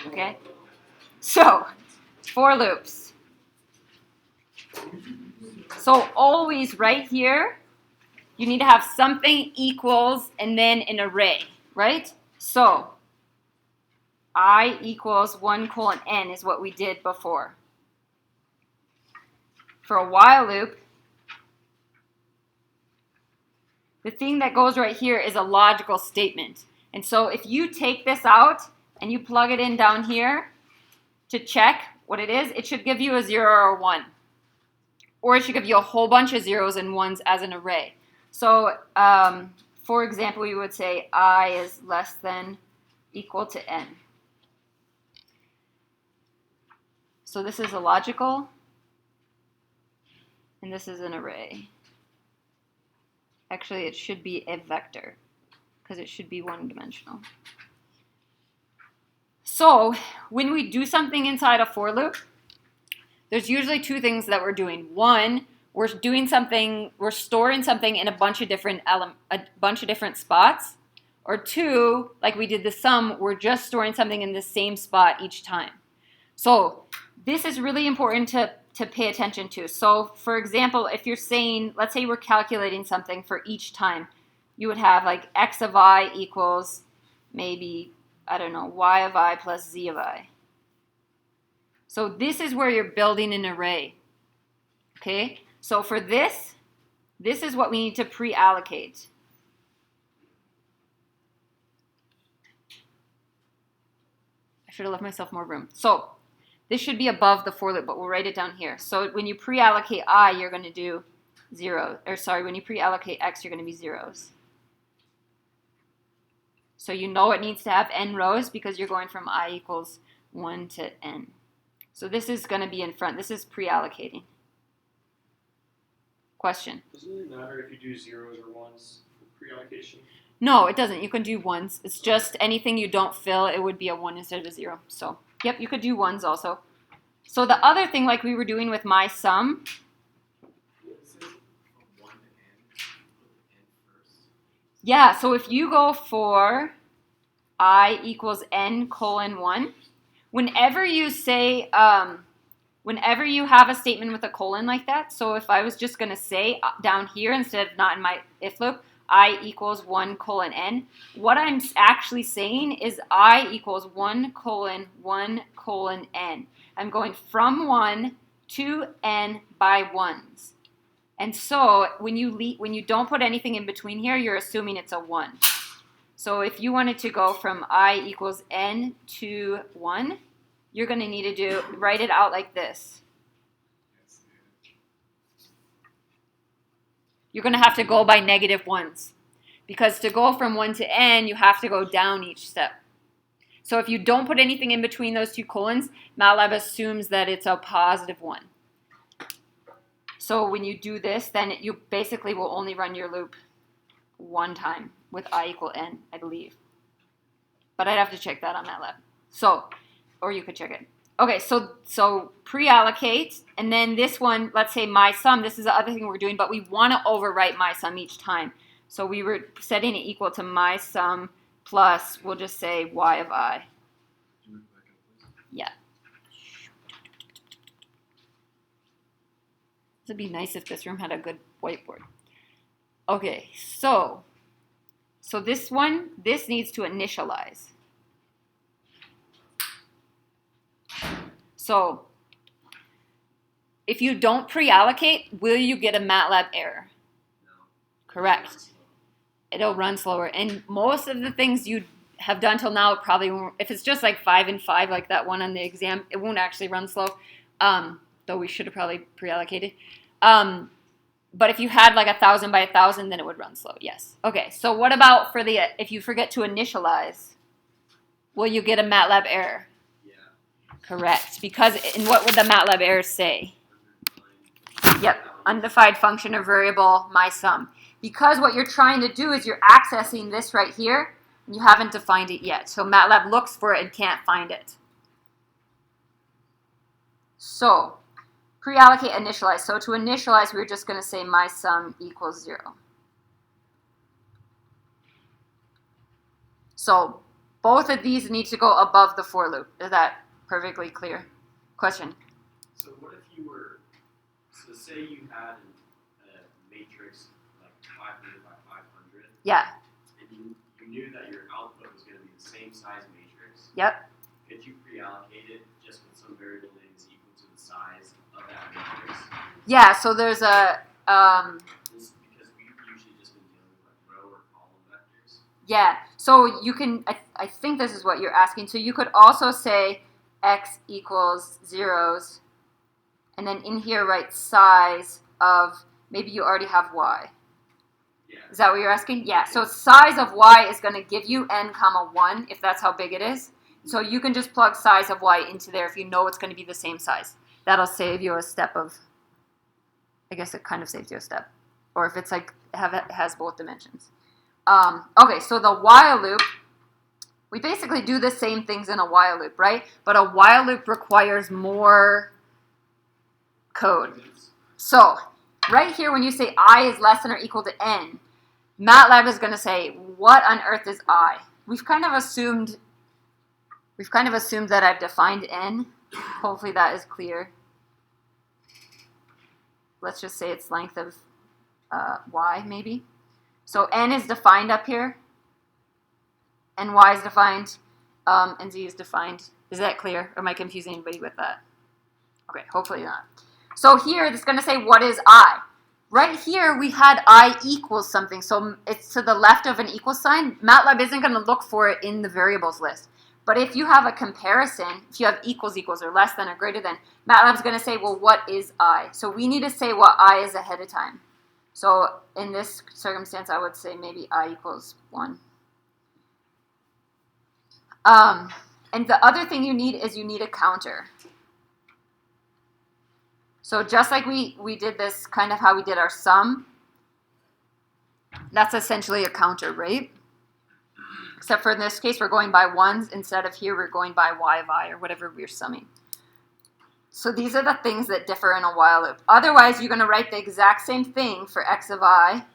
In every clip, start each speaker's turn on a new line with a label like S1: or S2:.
S1: Okay? So, for loops. So always right here, you need to have something equals and then an array, right? So I equals 1 colon n is what we did before. For a while loop, the thing that goes right here is a logical statement. And so if you take this out and you plug it in down here to check what it is, it should give you a 0 or a 1. Or it should give you a whole bunch of zeros and ones as an array. So, for example, we would say I is less than equal to n. So this is a logical, and this is an array. Actually, it should be a vector, because it should be one-dimensional. So when we do something inside a for loop, there's usually two things that we're doing. One, we're doing something, we're storing something in a bunch of different spots. Or two, like we did the sum, we're just storing something in the same spot each time. So this is really important to pay attention to. So for example, if you're saying, let's say we're calculating something for each time, you would have like x of I equals maybe, I don't know, y of I plus z of I. So this is where you're building an array. Okay? So for this is what we need to pre-allocate. I should have left myself more room. So this should be above the for loop, but we'll write it down here. So when you pre-allocate I, you're going to do 0. Or sorry, when you pre-allocate x, you're going to be zeros. So you know it needs to have n rows because you're going from I equals 1 to n. So this is going to be in front. This is pre-allocating. Question?
S2: Doesn't it matter if you do zeros or ones for pre-allocation?
S1: No, it doesn't. You can do ones. It's just anything you don't fill, it would be a 1 instead of a 0. So, yep, you could do ones also. So the other thing, like we were doing with my sum. Yeah, so if you go for I equals n colon 1, whenever you say, whenever you have a statement with a colon like that, so if I was just going to say down here instead of not in my if loop, I equals 1 colon n, what I'm actually saying is I equals 1 colon n. I'm going from 1 to n by ones. And so when you don't put anything in between here, you're assuming it's a 1. So if you wanted to go from I equals n to 1, you're going to need to write it out like this. You're going to have to go by negative ones. Because to go from 1 to n, you have to go down each step. So if you don't put anything in between those two colons, MATLAB assumes that it's a positive 1. So when you do this, then you basically will only run your loop one time with I equal n, I believe. But I'd have to check that on MATLAB. So, or you could check it. Okay, so pre-allocate, and then this one, let's say my sum, this is the other thing we're doing, but we want to overwrite my sum each time. So we were setting it equal to my sum plus, we'll just say y of I. Yeah. It would be nice if this room had a good whiteboard. Okay, so this one, this needs to initialize. So if you don't pre-allocate, will you get a MATLAB error?
S2: No.
S1: Correct. It'll run slower. And most of the things you have done till now probably won't. If it's just like 5 and 5, like that one on the exam, it won't actually run slow. Though we should have probably pre-allocated. But if you had like 1,000 by 1,000, then it would run slow. Yes. Okay. So what about for the if you forget to initialize? Will you get a MATLAB error?
S2: Yeah.
S1: Correct. Because what would the MATLAB error say? Yep. Undefined function or variable my sum. Because what you're trying to do is you're accessing this right here, and you haven't defined it yet. So MATLAB looks for it and can't find it. So pre-allocate, initialize. So to initialize, we're just going to say my sum equals 0. So both of these need to go above the for loop. Is that perfectly clear? Question.
S2: So what if you were, so say you had a matrix like 500 by 500.
S1: Yeah.
S2: And you knew that your output was going to be the same size matrix.
S1: Yep.
S2: Could you pre-allocate it just with some variable name is equal to the size of that matrix?
S1: Yeah, so there's a,
S2: Just because we've usually just been dealing with like row or column vectors.
S1: yeah, so you can, I think this is what you're asking. So you could also say x equals zeros, and then in here write size of, maybe you already have y.
S2: Yeah.
S1: Is that what you're asking? Yeah, so size of y is going to give you n comma 1, if that's how big it is. So you can just plug size of y into there if you know it's going to be the same size. That'll save you a step of, I guess it kind of saves you a step. Or if it's like, it has both dimensions. Okay, so the while loop, we basically do the same things in a while loop, right? But a while loop requires more code. So right here, when you say I is less than or equal to n, MATLAB is going to say, what on earth is I? We've kind of assumed that I've defined n. Hopefully that is clear. Let's just say it's length of y, maybe. So n is defined up here, and y is defined, and z is defined. Is that clear? Or am I confusing anybody with that? Okay, hopefully not. So here, it's going to say, what is I? Right here, we had I equals something, so it's to the left of an equal sign. MATLAB isn't going to look for it in the variables list. But if you have a comparison, if you have equals, equals, or less than, or greater than, MATLAB's going to say, well, what is I? So we need to say what I is ahead of time. So in this circumstance, I would say maybe I equals 1. And the other thing you need is you need a counter. So just like we did this, kind of how we did our sum, that's essentially a counter, right? Except for in this case, we're going by ones. Instead of here, we're going by y of I, or whatever we're summing. So these are the things that differ in a while loop. Otherwise, you're going to write the exact same thing for x of I.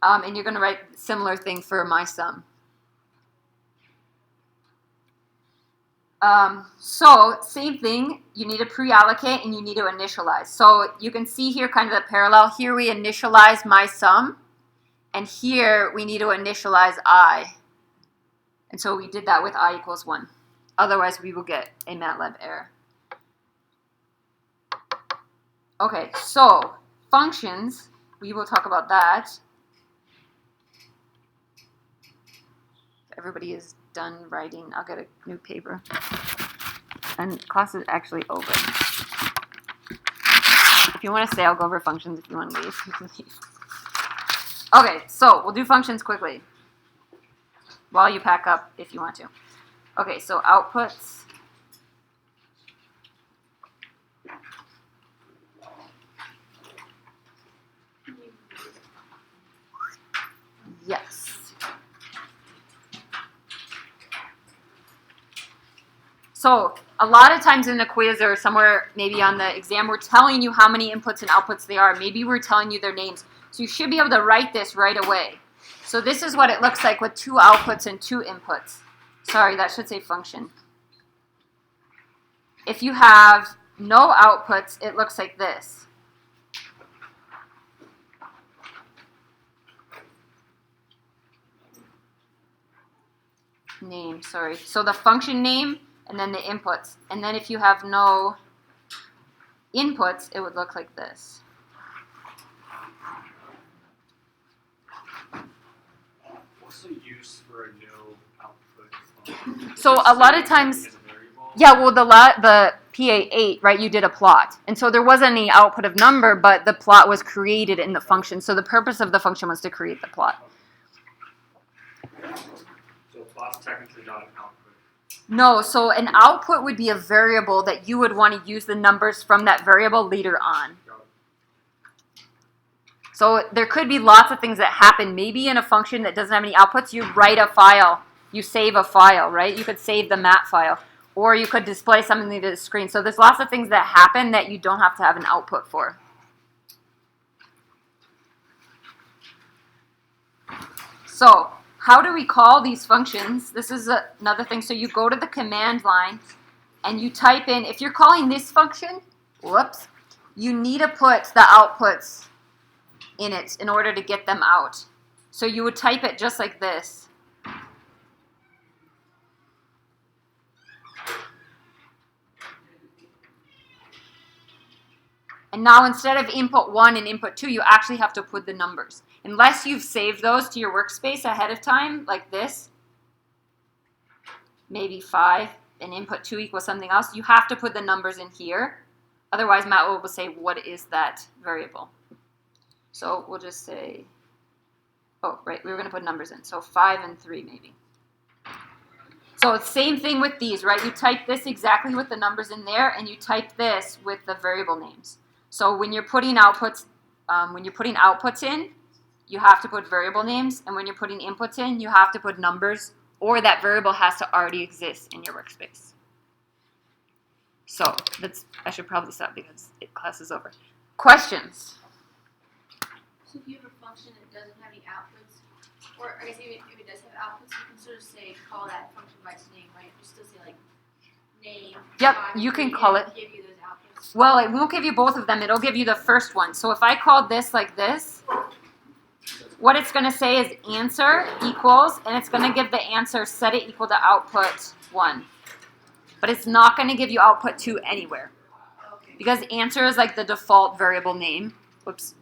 S1: And you're going to write similar thing for my sum. So same thing, you need to pre-allocate and you need to initialize. So you can see here kind of the parallel. Here we initialize my sum, and here we need to initialize I. And so we did that with I equals 1. Otherwise, we will get a MATLAB error. Okay, so functions, we will talk about that. Everybody is done writing. I'll get a new paper. And class is actually over. If you want to stay, I'll go over functions. If you want to leave, you can leave. Okay, so we'll do functions quickly while you pack up if you want to. Okay, so outputs. Yes. So a lot of times in the quiz or somewhere maybe on the exam, we're telling you how many inputs and outputs they are. Maybe we're telling you their names. So you should be able to write this right away. So this is what it looks like with 2 outputs and 2 inputs. Sorry, that should say function. If you have no outputs, it looks like this. Name, sorry. So the function name, and then the inputs. And then if you have no inputs, it would look like this.
S2: What's the use for a no output?
S1: So a lot of times, yeah, well, the PA8, right, you did a plot. And so there wasn't any output of number, but the plot was created in the function. So the purpose of the function was to create the plot.
S2: So plot's technically not an output.
S1: No, so an output would be a variable that you would want to use the numbers from that variable later on. So there could be lots of things that happen. Maybe in a function that doesn't have any outputs, you write a file. You save a file, right? You could save the mat file. Or you could display something to the screen. So there's lots of things that happen that you don't have to have an output for. So how do we call these functions? This is another thing. So you go to the command line and you type in, if you're calling this function, whoops, you need to put the outputs in it in order to get them out. So you would type it just like this. And now instead of input 1 and input 2, you actually have to put the numbers. Unless you've saved those to your workspace ahead of time, like this, maybe 5 and input 2 equals something else, you have to put the numbers in here. Otherwise, Matt will say, what is that variable? So we'll just say, oh, right, we were going to put numbers in. So 5 and 3 maybe. So it's same thing with these, right? You type this exactly with the numbers in there, and you type this with the variable names. So when you're putting outputs in, you have to put variable names, and when you're putting inputs in, you have to put numbers, or that variable has to already exist in your workspace. So I should probably stop because class is over. Questions?
S3: So if you have a function that doesn't have any outputs, or I guess even if it does have outputs, you can sort of say call that function by its name, right? You still say like name.
S1: Yep, you can call it.
S3: Give you those outputs.
S1: Well, it won't give you both of them. It'll give you the first one. So if I called this like this, what it's going to say is answer equals, and it's going to give the answer set it equal to output 1. But it's not going to give you output 2 anywhere.
S3: Okay.
S1: Because answer is like the default variable name. Whoops.